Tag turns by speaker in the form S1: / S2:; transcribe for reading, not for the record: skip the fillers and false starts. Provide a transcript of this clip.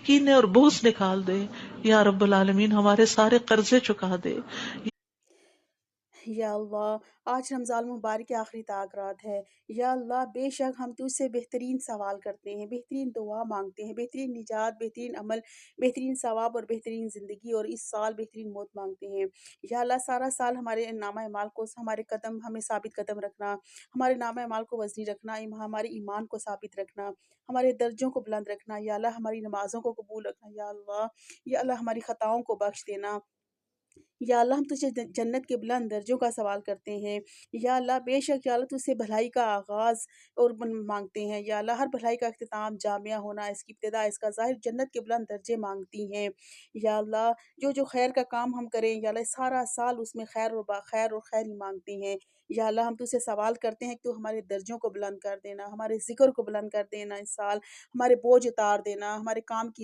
S1: کینے اور بغض نکال دے. یا رب العالمین ہمارے سارے قرضے چکا دے.
S2: یا اللہ، آج رمضان المبارک کے آخری رات ہے۔ یا اللہ، بے شک ہم تجھ سے بہترین سوال کرتے ہیں، بہترین دعا مانگتے ہیں، بہترین نجات، بہترین عمل، بہترین ثواب اور بہترین زندگی، اور اس سال بہترین موت مانگتے ہیں۔ یا اللہ، سارا سال ہمارے نامہ اعمال کو، ہمارے قدم ہمیں ثابت قدم رکھنا، ہمارے نامہ اعمال کو وزنی رکھنا، ہمارے ایمان کو ثابت رکھنا، ہمارے درجوں کو بلند رکھنا۔ یا اللہ، ہماری نمازوں کو قبول رکھنا۔ یا اللہ، یا اللہ ہماری خطاؤں کو بخش دینا۔ یا اللہ، ہم تجھے جنت کے بلند درجوں کا سوال کرتے ہیں۔ یا اللہ، بے شک یا اللہ تجھ سے بھلائی کا آغاز اور مانگتے ہیں۔ یا اللہ، ہر بھلائی کا اختتام جامعہ ہونا، اس کی ابتدا، اس کا ظاہر، جنت کے بلند درجے مانگتی ہیں۔ یا اللہ، جو خیر کا کام ہم کریں، یا اللہ سارا سال اس میں خیر اور خیر ہی مانگتے ہیں۔ یا اللہ، ہم تجھ سے سوال کرتے ہیں کہ تو ہمارے درجوں کو بلند کر دینا، ہمارے ذکر کو بلند کر دینا، اس سال ہمارے بوجھ اتار دینا، ہمارے کام کی